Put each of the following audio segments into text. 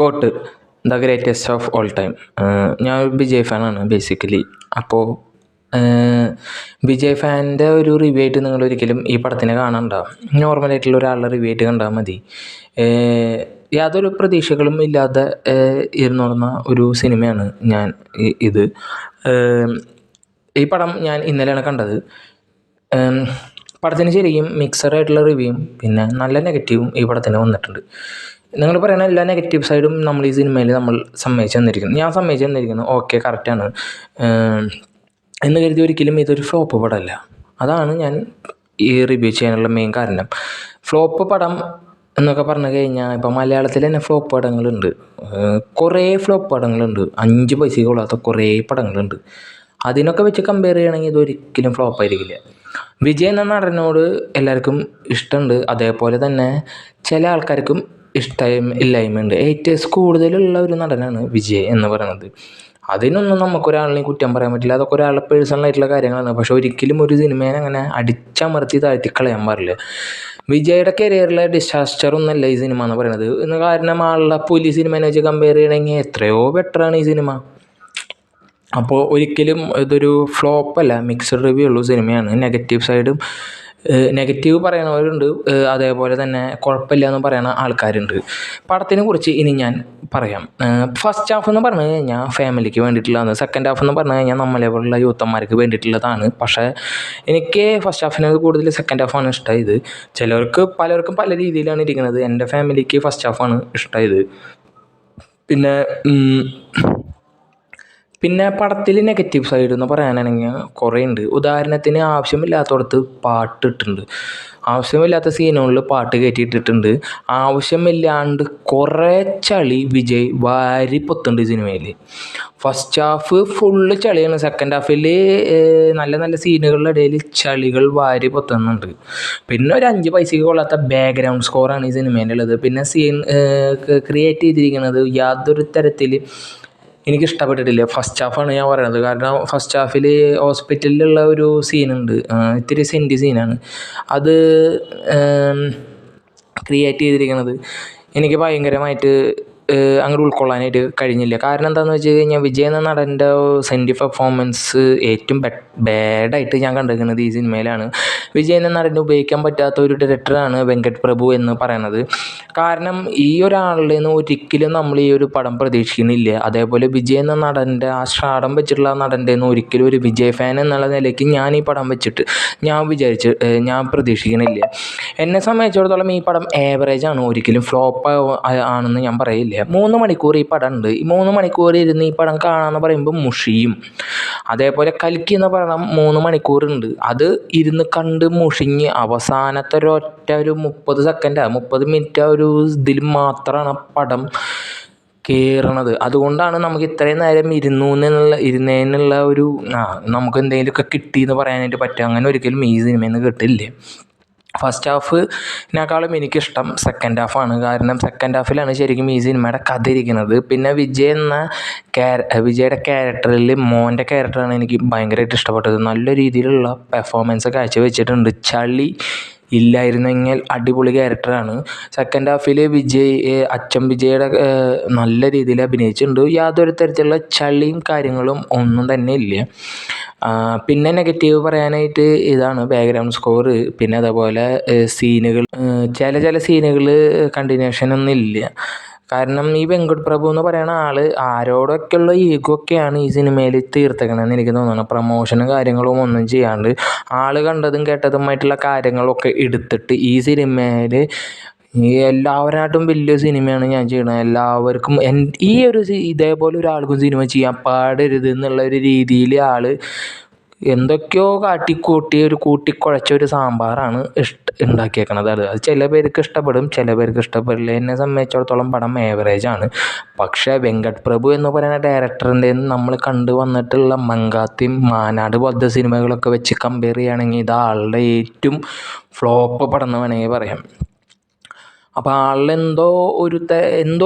Got the greatest of all time. ഞാനൊരു വിജയ് ഫാനാണ് basically. അപ്പോൾ വിജയ് ഫാനിൻ്റെ ഒരു റിവ്യൂ ആയിട്ട് നിങ്ങൾ ഒരിക്കലും ഈ പടത്തിനെ കാണണ്ട. നോർമലായിട്ടുള്ള ഒരാളുടെ റിവ്യൂ ആയിട്ട് കണ്ടാൽ മതി. യാതൊരു പ്രതീക്ഷകളും ഇല്ലാതെ ഇരുന്നുകൊടുന്ന ഒരു സിനിമയാണ് ഇത്. ഈ പടം ഞാൻ ഇന്നലെയാണ് കണ്ടത്. പടത്തിന് ശരിക്കും മിക്സഡായിട്ടുള്ള റിവ്യൂവും പിന്നെ നല്ല നെഗറ്റീവും ഈ പടത്തിന് വന്നിട്ടുണ്ട്. നിങ്ങൾ പറയുന്ന എല്ലാ നെഗറ്റീവ് സൈഡും നമ്മൾ ഈ സിനിമയിൽ സമ്മതിച്ച് തന്നിരിക്കുന്നു. ഞാൻ സമ്മതിച്ച് തന്നിരിക്കുന്നു. ഓക്കെ, കറക്റ്റാണ് എന്ന് കരുതി ഒരിക്കലും ഇതൊരു ഫ്ലോപ്പ് പടമല്ല. അതാണ് ഞാൻ ഈ റിവ്യൂ ചെയ്യാനുള്ള മെയിൻ കാരണം. ഫ്ലോപ്പ് പടം എന്നൊക്കെ പറഞ്ഞു കഴിഞ്ഞാൽ ഇപ്പം മലയാളത്തിൽ തന്നെ ഫ്ലോപ്പ് പടങ്ങളുണ്ട്. കുറേ ഫ്ലോപ്പ് പടങ്ങളുണ്ട്. 5 പൈസ കൊള്ളാത്ത കുറേ പടങ്ങളുണ്ട്. അതിനൊക്കെ വെച്ച് കമ്പയർ ചെയ്യുകയാണെങ്കിൽ ഇതൊരിക്കലും ഫ്ലോപ്പായിരിക്കില്ല. വിജയ് എന്ന നടനോട് എല്ലാവർക്കും ഇഷ്ടമുണ്ട്. അതേപോലെ തന്നെ ചില ആൾക്കാർക്കും ഇല്ലായ്മയുണ്ട്. ഏറ്റവും കൂടുതലുള്ള ഒരു നടനാണ് വിജയ് എന്ന് പറയുന്നത്. അതിനൊന്നും നമുക്കൊരാളിനെയും കുറ്റം പറയാൻ പറ്റില്ല. അതൊക്കെ ഒരാളുടെ പേഴ്സണലായിട്ടുള്ള കാര്യങ്ങളാണ്. പക്ഷെ ഒരിക്കലും ഒരു സിനിമേനെ അങ്ങനെ അടിച്ചമർത്തി താഴ്ത്തി കളയാൻ പാടില്ല. വിജയുടെ കരിയറിലെ ഡിസാസ്റ്റർ ഒന്നല്ല ഈ സിനിമ എന്ന് പറയുന്നത്. കാരണം ആളുടെ പുലി സിനിമേനെ വെച്ച് കമ്പയർ ചെയ്യണമെങ്കിൽ എത്രയോ ബെറ്ററാണ് ഈ സിനിമ. അപ്പോൾ ഒരിക്കലും ഇതൊരു ഫ്ലോപ്പല്ല, മിക്സഡ് റിവ്യൂ ഉള്ള സിനിമയാണ്. നെഗറ്റീവ് പറയണവരുണ്ട്, അതേപോലെ തന്നെ കുഴപ്പമില്ല എന്ന് പറയുന്ന ആൾക്കാരുണ്ട്. പടത്തിനെ കുറിച്ച് ഇനി ഞാൻ പറയാം. ഫസ്റ്റ് ഹാഫ് എന്ന് പറഞ്ഞു കഴിഞ്ഞാൽ ഫാമിലിക്ക് വേണ്ടിയിട്ടുള്ളതാണ്. സെക്കൻഡ് ഹാഫ് എന്ന് പറഞ്ഞു കഴിഞ്ഞാൽ നമ്മളെ പോലുള്ള യൂത്തന്മാർക്ക് വേണ്ടിയിട്ടുള്ളതാണ്. പക്ഷേ എനിക്ക് ഫസ്റ്റ് ഹാഫിനേക്കാൾ കൂടുതൽ സെക്കൻഡ് ഹാഫാണ് ഇഷ്ടമായത്. പലർക്കും പല രീതിയിലാണ് ഇരിക്കുന്നത്. എൻ്റെ ഫാമിലിക്ക് ഫസ്റ്റ് ഹാഫാണ് ഇഷ്ടമായത്. പിന്നെ പടത്തിൽ നെഗറ്റീവ് സൈഡ് എന്ന് പറയാനാണെങ്കിൽ കുറേ ഉണ്ട്. ഉദാഹരണത്തിന് ആവശ്യമില്ലാത്തടത്ത് പാട്ട് ഇട്ടിട്ടുണ്ട്. ആവശ്യമില്ലാത്ത സീനുകളിൽ പാട്ട് കയറ്റിയിട്ടിട്ടുണ്ട്. ആവശ്യമില്ലാണ്ട് കുറേ ചളി വിജയ് വാരി പൊത്തുണ്ട് സിനിമയിൽ. ഫസ്റ്റ് ഹാഫ് ഫുള്ള് ചളിയാണ്. സെക്കൻഡ് ഹാഫിൽ നല്ല നല്ല സീനുകളുടെ ഇടയിൽ ചളികൾ വാരി പൊത്തുന്നുണ്ട്. പിന്നെ ഒരു 5 പൈസയ്ക്ക് കൊള്ളാത്ത ബാക്ക്ഗ്രൗണ്ട് സ്കോറാണ് ഈ സിനിമയിലുള്ളത്. പിന്നെ സീൻ ക്രിയേറ്റ് ചെയ്തിരിക്കുന്നത് യാതൊരു തരത്തിൽ എനിക്കിഷ്ടപ്പെട്ടിട്ടില്ല. ഫസ്റ്റ് ഹാഫാണ് ഞാൻ പറയുന്നത്. കാരണം ഫസ്റ്റ് ഹാഫിൽ ഹോസ്പിറ്റലിലുള്ള ഒരു സീനുണ്ട്, ഇത്തിരി സെൻറ്റി സീനാണ്. അത് ക്രിയേറ്റ് ചെയ്തിരിക്കുന്നത് എനിക്ക് ഭയങ്കരമായിട്ട് അങ്ങോട്ട് ഉൾക്കൊള്ളാനായിട്ട് കഴിഞ്ഞില്ല. കാരണം എന്താണെന്ന് വെച്ച് കഴിഞ്ഞാൽ വിജയ് എന്ന നടൻ്റെ സെൻറ്റി പെർഫോമൻസ് ഏറ്റവും ബാഡായിട്ട് ഞാൻ കണ്ടിരിക്കുന്നത് ഈ സിനിമയിലാണ്. വിജയ് എന്ന നടനെ ഉപയോഗിക്കാൻ പറ്റാത്ത ഒരു ഡയറക്ടറാണ് വെങ്കട് പ്രഭു എന്ന് പറയുന്നത്. കാരണം ഈ ഒരാളുടെ നിന്ന് ഒരിക്കലും നമ്മൾ ഈ ഒരു പടം പ്രതീക്ഷിക്കുന്നില്ല. അതേപോലെ വിജയ് എന്ന നടൻ്റെ ആ സ്റ്റാർഡം വെച്ചിട്ടുള്ള നടൻ്റെ നിന്ന് ഒരിക്കലും ഒരു വിജയ് ഫാൻ എന്നുള്ള നിലയ്ക്ക് ഞാൻ ഈ പടം വെച്ചിട്ട് ഞാൻ പ്രതീക്ഷിക്കുന്നില്ല. എന്നെ സംബന്ധിച്ചിടത്തോളം ഈ പടം ആവറേജാണ്, ഒരിക്കലും ഫ്ലോപ്പ് ആണെന്ന് ഞാൻ പറയില്ല. 3 മണിക്കൂർ ഈ പടം ഉണ്ട്. ഈ 3 മണിക്കൂർ ഇരുന്ന് ഈ പടം കാണാമെന്ന് പറയുമ്പോൾ മുഷിയും. അതേപോലെ കൽക്കി എന്ന് പറയണം 3 മണിക്കൂറുണ്ട്. അത് ഇരുന്ന് കണ്ട് മുഷിഞ്ഞ് അവസാനത്തെ ഒരു 30 സെക്കൻഡ് 30 മിനിറ്റ് ഒരു ഇതിൽ മാത്രമാണ് പടം കയറണത്. അതുകൊണ്ടാണ് നമുക്ക് ഇത്രയും നേരം ഇരുന്നതിനുള്ള ഒരു നമുക്ക് എന്തെങ്കിലുമൊക്കെ കിട്ടിയെന്ന് പറയാനായിട്ട് പറ്റുക. അങ്ങനെ ഒരിക്കലും ഈ സിനിമയിൽ നിന്ന് കിട്ടില്ല. ഫസ്റ്റ് ഹാഫിനേക്കാളും എനിക്കിഷ്ടം സെക്കൻഡ് ഹാഫാണ്. കാരണം സെക്കൻഡ് ഹാഫിലാണ് ശരിക്കും ഈ സിനിമയുടെ കഥ ഇരിക്കുന്നത്. പിന്നെ വിജയുടെ ക്യാരക്ടറിൽ മോൻ്റെ ക്യാരക്ടറാണ് എനിക്ക് ഭയങ്കരമായിട്ട് ഇഷ്ടപ്പെട്ടത്. നല്ല രീതിയിലുള്ള പെർഫോമൻസ് കാഴ്ചവെച്ചിട്ടുണ്ട്. ചളി ഇല്ലായിരുന്നെങ്കിൽ അടിപൊളി ക്യാരക്ടറാണ്. സെക്കൻഡ് ഹാഫിൽ അച്ഛൻ വിജയുടെ നല്ല രീതിയിൽ അഭിനയിച്ചിട്ടുണ്ട്. യാതൊരു തരത്തിലുള്ള ചളിയും കാര്യങ്ങളും ഒന്നും തന്നെ ഇല്ല. പിന്നെ നെഗറ്റീവ് പറയാനായിട്ട് ഇതാണ് ബാക്ക്ഗ്രൗണ്ട് സ്കോർ. പിന്നെ അതേപോലെ ചില സീനുകൾ കണ്ടിന്യൂഷൻ ഒന്നും ഇല്ല. കാരണം ഈ വെങ്കട് പ്രഭു എന്ന് പറയുന്ന ആൾ ആരോടൊക്കെയുള്ള ഈഗോ ഒക്കെയാണ് ഈ സിനിമയിൽ തീർത്തേക്കണമെന്ന് എനിക്ക് തോന്നുന്നു. പ്രമോഷനും കാര്യങ്ങളും ഒന്നും ചെയ്യാണ്ട് ആൾ കണ്ടതും കേട്ടതുമായിട്ടുള്ള കാര്യങ്ങളൊക്കെ എടുത്തിട്ട് ഈ സിനിമയിൽ എല്ലാവരായിട്ടും വലിയ സിനിമയാണ് ഞാൻ ചെയ്യണത്, എല്ലാവർക്കും ഇതേപോലെ ഒരാൾക്കും സിനിമ ചെയ്യാൻ പാടരുത് എന്നുള്ള ഒരു രീതിയിൽ ആൾ എന്തൊക്കെയോ കൂട്ടിക്കുഴച്ച ഒരു സാമ്പാറാണ് ഉണ്ടാക്കിയേക്കണത്. അത് ചില പേർക്ക് ഇഷ്ടപ്പെടും, ചില പേർക്ക് ഇഷ്ടപ്പെടില്ല. എന്നെ സംബന്ധിച്ചിടത്തോളം പടം ആവറേജാണ്. പക്ഷേ വെങ്കട് പ്രഭു എന്ന് പറയുന്ന ഡയറക്ടറിൻ്റെ നമ്മൾ കണ്ടു വന്നിട്ടുള്ള മങ്കാത്തിയും മാനാട് പോലത്തെ സിനിമകളൊക്കെ വെച്ച് കമ്പയർ ചെയ്യുകയാണെങ്കിൽ ഇത് ആളുടെ ഏറ്റവും ഫ്ലോപ്പ് പടം എന്ന് വേണമെങ്കിൽ പറയാം. അപ്പോൾ ആളിലെന്തോ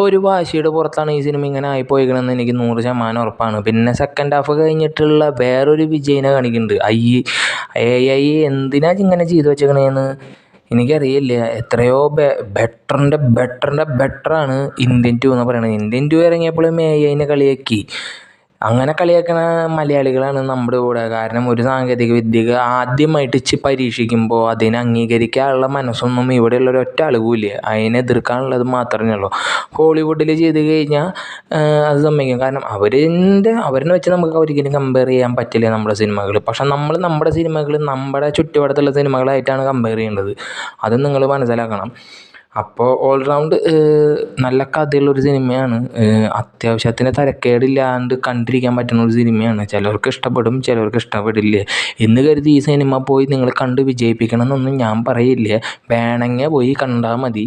ഒരു വാശിയുടെ പുറത്താണ് ഈ സിനിമ ഇങ്ങനെ ആയിപ്പോയിക്കണമെന്ന് എനിക്ക് 100% ഉറപ്പാണ്. പിന്നെ സെക്കൻഡ് ഹാഫ് കഴിഞ്ഞിട്ടുള്ള വേറൊരു വിജയിനെ കാണിക്കുന്നുണ്ട്. എന്തിനാ ഇങ്ങനെ ചെയ്തു വെച്ചേക്കണേന്ന് എനിക്കറിയില്ല, എത്രയോ ബെറ്ററാണ് ഇന്ത്യൻ 2 എന്ന് പറയുന്നത്. ഇന്ത്യൻ 2 ഇറങ്ങിയപ്പോഴും AI കളിയാക്കി. അങ്ങനെ കളിയാക്കണ മലയാളികളാണ് നമ്മുടെ കൂടെ. കാരണം ഒരു സാങ്കേതിക വിദ്യ ആദ്യമായിട്ട് പരീക്ഷിക്കുമ്പോൾ അതിനെ അംഗീകരിക്കാനുള്ള മനസ്സൊന്നും ഇവിടെയുള്ള ഒരൊറ്റ ആളുകൂല്ല. അതിനെ എതിർക്കാനുള്ളത് മാത്രമേ ഉള്ളൂ. ഹോളിവുഡിൽ ചെയ്ത് കഴിഞ്ഞാൽ അത് സമ്മതിക്കും. കാരണം അവരിനെ വെച്ച് നമുക്ക് ഒരിക്കലും കമ്പയർ ചെയ്യാൻ പറ്റില്ല നമ്മുടെ സിനിമകൾ. പക്ഷെ നമ്മുടെ സിനിമകൾ നമ്മുടെ ചുറ്റുപാടത്തുള്ള സിനിമകളായിട്ടാണ് കമ്പയർ ചെയ്യേണ്ടത്. അത് നിങ്ങൾ മനസ്സിലാക്കണം. അപ്പോൾ ഓൾറൗണ്ട് നല്ല കഥയുള്ളൊരു സിനിമയാണ്. അത്യാവശ്യത്തിന് തരക്കേടില്ലാണ്ട് കണ്ടിരിക്കാൻ പറ്റുന്ന ഒരു സിനിമയാണ്. ചിലർക്ക് ഇഷ്ടപ്പെടും, ചിലർക്ക് ഇഷ്ടപ്പെടില്ല എന്ന് കരുതി ഈ സിനിമ പോയി നിങ്ങൾ കണ്ട് വിജയിപ്പിക്കണം എന്നൊന്നും ഞാൻ പറയില്ല. വേണമെങ്കിൽ പോയി കണ്ടാൽ മതി.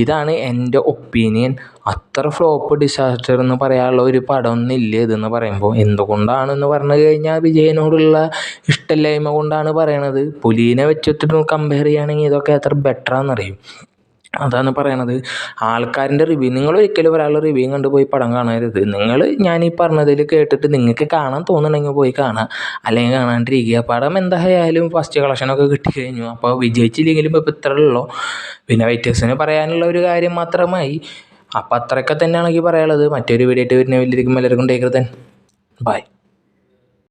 ഇതാണ് എൻ്റെ ഒപ്പീനിയൻ. അത്ര ഫ്ലോപ്പ് ഡിസാസ്റ്റർ എന്ന് പറയാനുള്ള ഒരു പടമൊന്നും ഇല്ല ഇതെന്ന് പറയുമ്പോൾ. എന്തുകൊണ്ടാണെന്ന് പറഞ്ഞു കഴിഞ്ഞാൽ വിജയനോടുള്ള ഇഷ്ടമില്ലായ്മ കൊണ്ടാണ് പറയണത്. പുലിനെ വെച്ചിട്ട് കമ്പയർ ചെയ്യുകയാണെങ്കിൽ ഇതൊക്കെ എത്ര ബെറ്ററാണെന്നറിയും. അതാണ് പറയണത്. ആൾക്കാരുടെ റിവ്യൂ, നിങ്ങൾ ഒരിക്കലും ഒരാളുടെ റിവ്യൂ കണ്ട് പോയി പടം കാണരുത്. ഞാൻ ഈ പറഞ്ഞതിൽ കേട്ടിട്ട് നിങ്ങൾക്ക് കാണാൻ തോന്നുന്നുണ്ടെങ്കിൽ പോയി കാണാം, അല്ലെങ്കിൽ കാണാണ്ടിരിക്കുക. പടം എന്തായാലും ഫസ്റ്റ് കളക്ഷനൊക്കെ കിട്ടിക്കഴിഞ്ഞു. അപ്പോൾ വിജയിച്ചില്ലെങ്കിലും ഇപ്പോൾ ഇത്രയുള്ളൂ. പിന്നെ വെയിറ്റേഴ്സിന് പറയാനുള്ള ഒരു കാര്യം മാത്രമായി. അപ്പോൾ അത്രയൊക്കെ തന്നെയാണ് എനിക്ക് പറയാനുള്ളത്. മറ്റൊരു വീഡിയോ ആയിട്ട് വരുന്ന വലിയ എല്ലാവർക്കും ടേക്ക് കെയർ. ബൈ.